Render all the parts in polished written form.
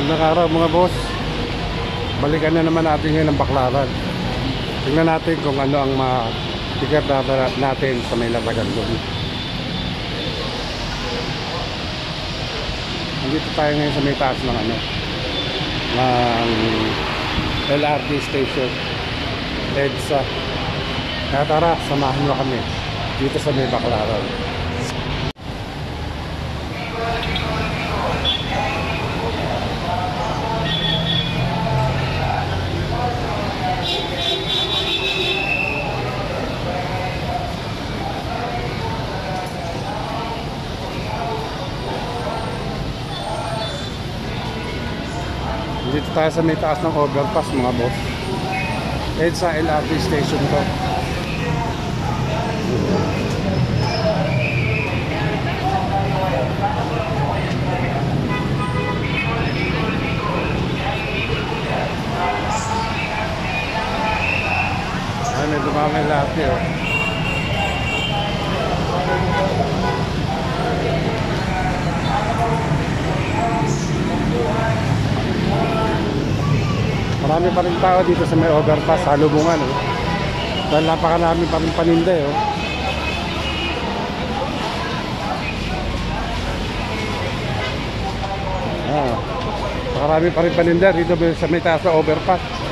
Magandang araw mga boss. Balikan na naman natin ngayon ang Baclaran. Tingnan natin kung ano ang matikat natin sa may latagan doon. Nandito tayo ngayon sa may taas ng ng LRT station, EDSA. Kaya tara, samahan nyo kami dito sa may Baclaran. Dito tayo sa may taas ng overpass mga boss. EDSA LRT station to. Ay, may dumami lahat yun. Marami pa rin tao dito sa may overpass, salubungan dahil napakarami pa rin paninda napakarami pa rin paninda dito sa may taas na overpass.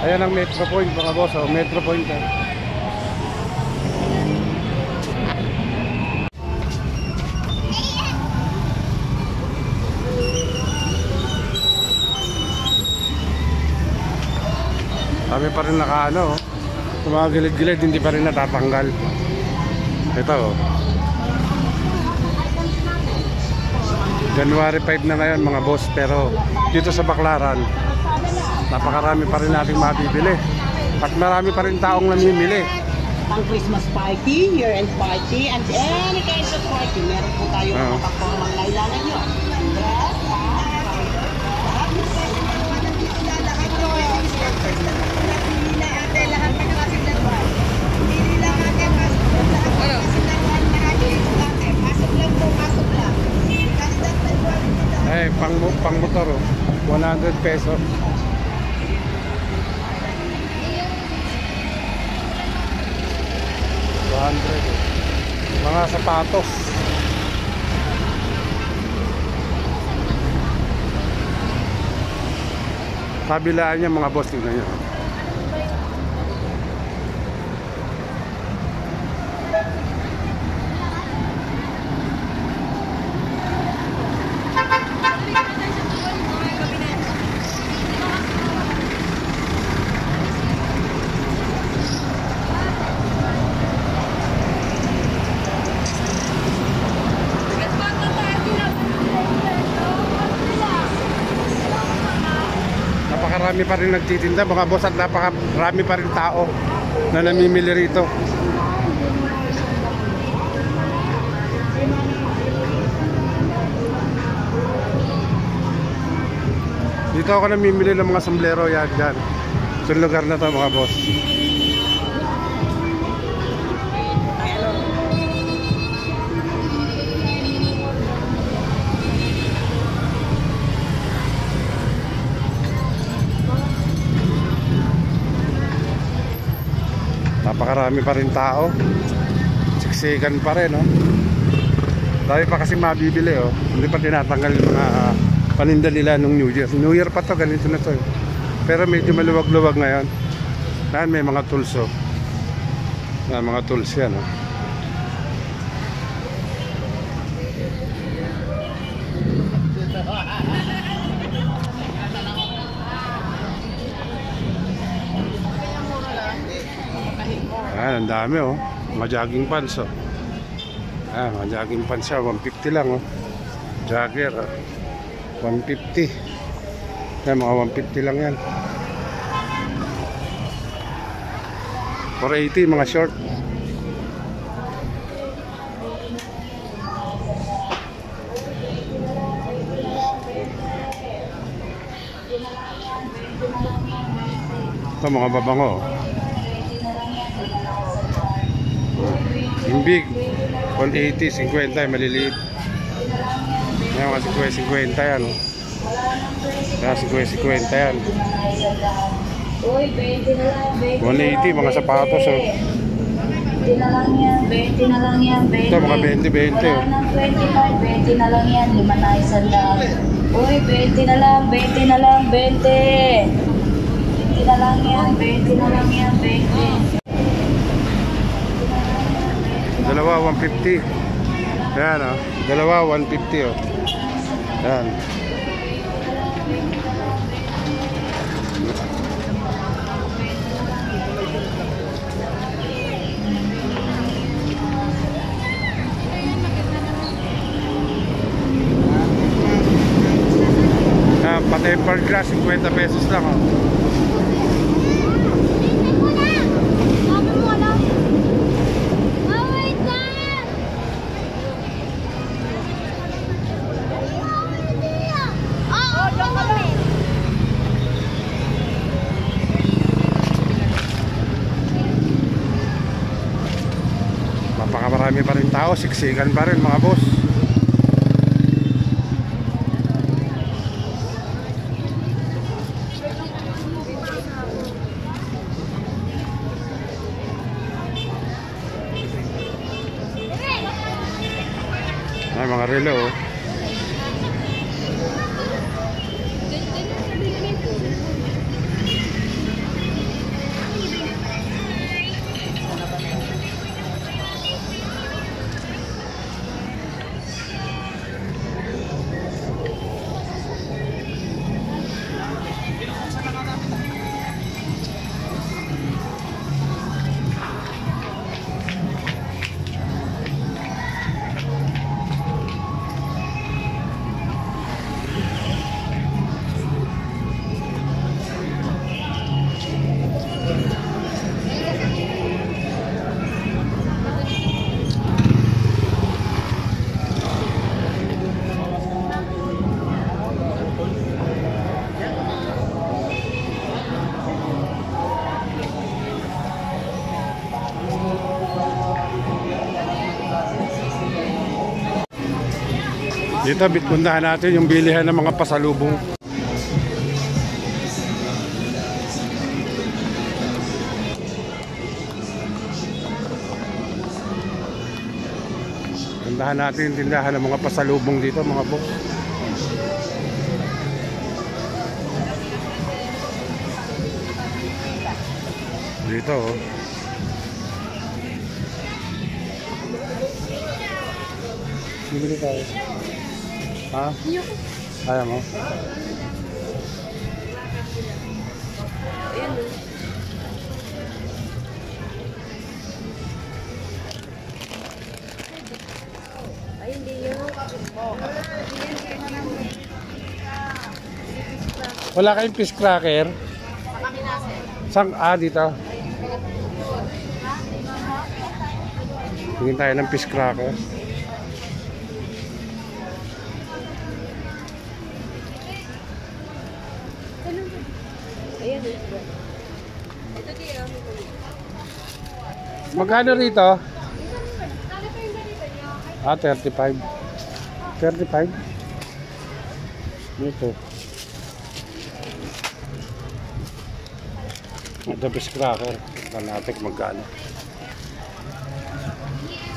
Ayan ang Metro Point mga boss, Metro Point Kami pa rin naka sa mga gilid-gilid hindi pa rin natatanggal. Ito January 5 na ngayon mga boss, pero dito sa Baclaran napakarami pa rin nating mabibili at marami pa rin taong namimili. Pang Christmas party, year-end party, and any kinds of party. Meron po tayo mga pagpamang kailangan nyo. Ay, pang motor 100 peso. Mga sapatos. Kabilaan niya mga boss, tingnan niyo. Napakarami pa rin nagtitinda mga boss at napakarami pa rin tao na namimili rito. Dito ako namimili ng mga sombrero yan dyan sa lugar na to mga boss. Napakarami pa rin tao. Siksikan pa rin dami pa kasi mabibili Hindi pa tinatanggal yung mga paninda nila nung New Year. New Year pa to, ganito na to pero medyo maluwag-luwag ngayon. Yan, may mga tools mga tools yan Ayan, ang dami mga jogging pants Ayan, mga jogging pants 150 lang jogger 150. Ayan, mga 150 lang yan. 480 mga short. Ito mga babango. Yung big, 180, 50, yung maliliit. Ngayon kasi 50 yan. Kaya 50 yan. 180, mga sapatos. 20 na lang yan, 20 na lang yan, 20. Ito mga 20. Wala nang 25, 20 na lang yan, 5 na isandaan. Uy, 20 na lang, 20 na lang, 20. 20 na lang yan, 20 na lang yan, 20. Dalawa, 150. Ayan o. Dalawa, 150 o. Ayan. Pa-tempered glass, 50 pesos lang o. Napakamarami pa rin tao, siksikan pa rin mga boss. Ay, mga relo oh. Dito, bitpundahan natin yung bilihan ng mga pasalubong. Pundahan natin yung tindahan ng mga pasalubong dito, mga boss. Dito, oh. Bibili tayo. Ha? Kaya mo? Ayan. Ay, hindi yun. Wala kayong fish cracker? Sang dito. Tingin tayo ng fish cracker. Ayan. Ito din. Magkano rito? 35. 35? Ito. Ito fish cracker. Tignan natin kung magkano.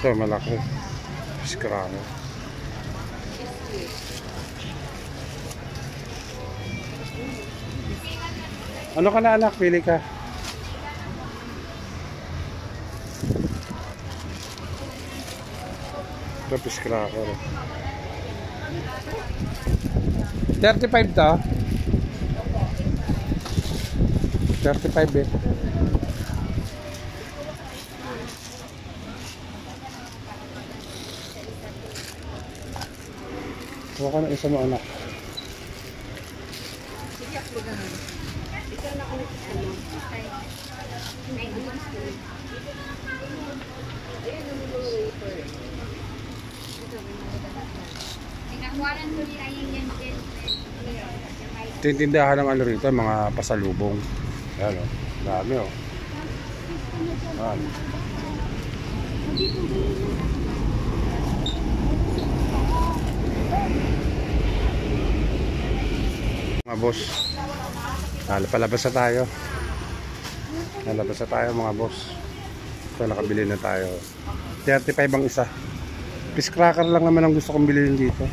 Ito malaki. Fish cracker. Ano ka na anak? Pili ka. Ito fish cracker. 35 to? 35 eh. Huwag ka na isa mo anak. Tintindahan ng ano rito, mga pasalubong. Ayan o. Dami oh. Ayan. Mga boss, palabas na tayo. Nalabas na tayo mga boss. So nakabili na tayo. 35 ang isa. Fish cracker lang naman ang gusto kong bilhin dito.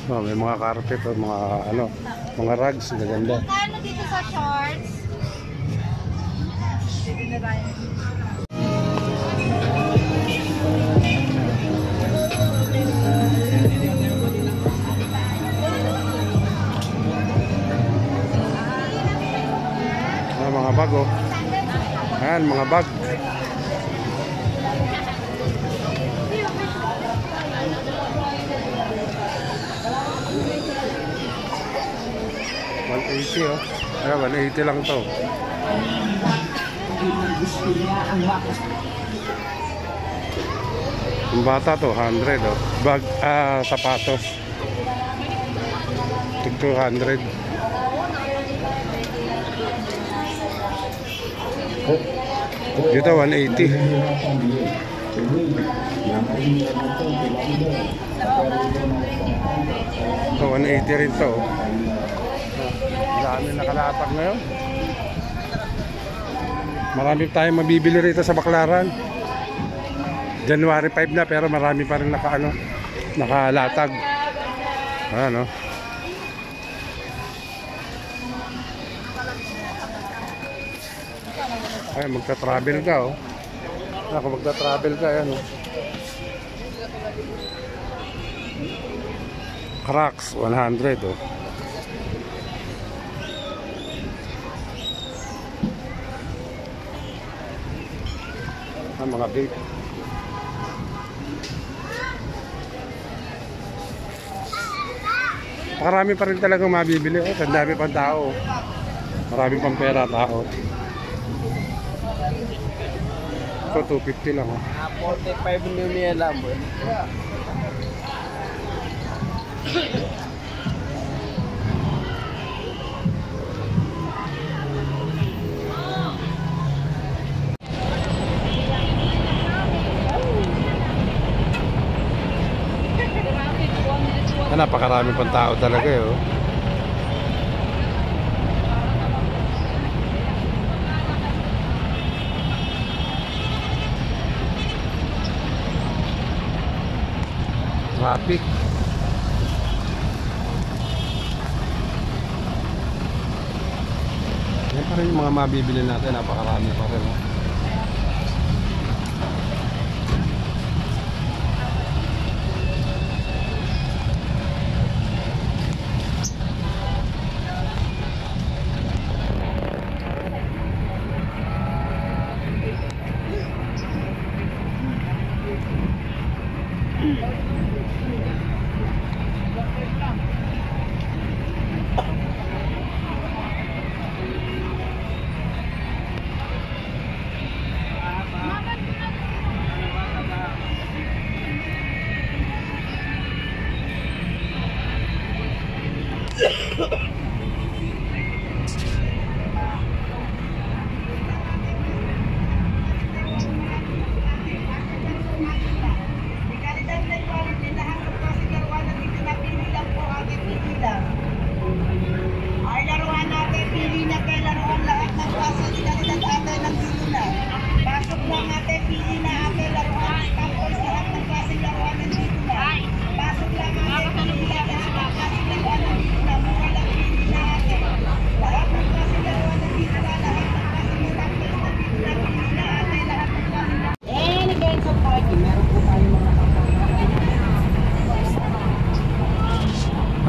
Oh, may mga carpet o mga ano, mga rugs, gaganda. Ano dito sa shorts? Ah, mga bag oh. Ayan, mga bag. $180 oh. Ayan, $180 lang to. Yung bata to, 100 oh. Bag, sapatos. Tig 200. Dito 180. So 180 rin to. Dami nakalatag ngayon. Marami tayong mabibili rito sa Baclaran. January 5 na pero marami pa rin nakalatag. Ano? Ay, magta-travel ka oh. Ako magta-travel ka yan oh. Crocs 100 oh. Mga vape. Marami pa rin talagang mabibili oh. Ang dami pang tao. Marami pang pera tao. So 250 lang oh. 45 niya lang mo. Napakarami pang tao talaga eh oh. Traffic. Yan pa rin yung mga mabibili natin, napakarami pa rin oh.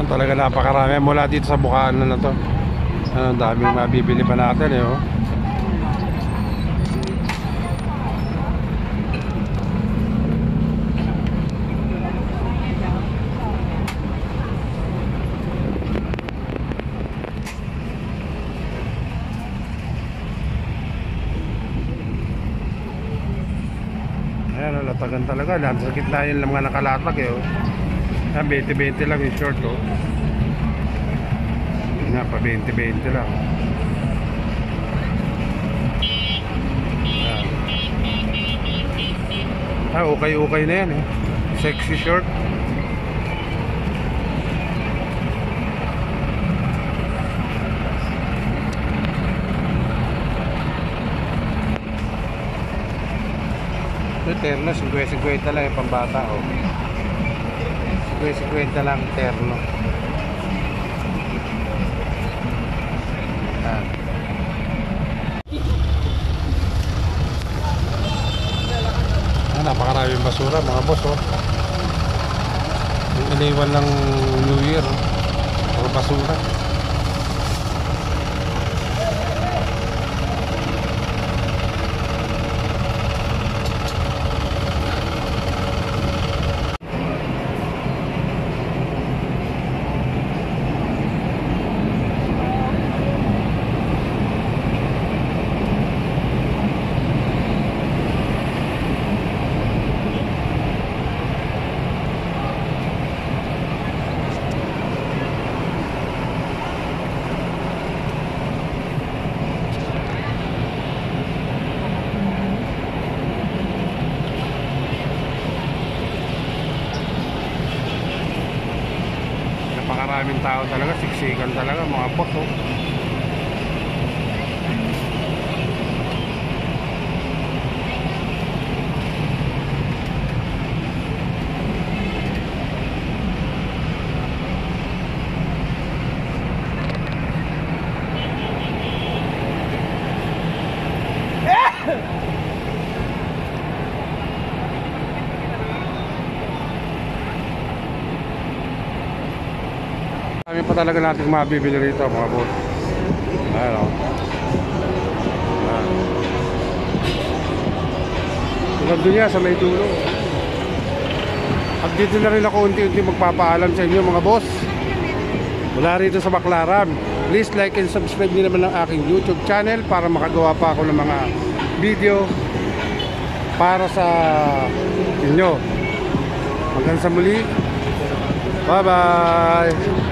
Talaga napakarami mula dito sa Bukana na to. Daming mabibili pa natin eh oh. Ayan, latagan talaga. Nasa gitna yun lang mga nakalatag eh. Oh. Ayan, 20-20 lang yung short oh. Yun nga, pa 20-20 lang. Ayan. Okay na yan eh. Sexy short. Ito terno, 50-50 lang yung pambata oh. 50-50 lang terno. Napakaraming basura mga boss oh. Yung iniwan ng New Year oh. Puro basura. Napakaraming tao talaga, siksikan talaga mga boss oh. Kami pa talaga natin mabibili rito mga boss. Ayan o. Tulad doon niya sa may dulo. At dito na rin ako unti-unti magpapaalam sa inyo mga boss. Mula rito sa Baclaran. Please like and subscribe din naman ang aking YouTube channel para makagawa pa ako ng mga video para sa inyo. Hanggang sa muli. Bye bye.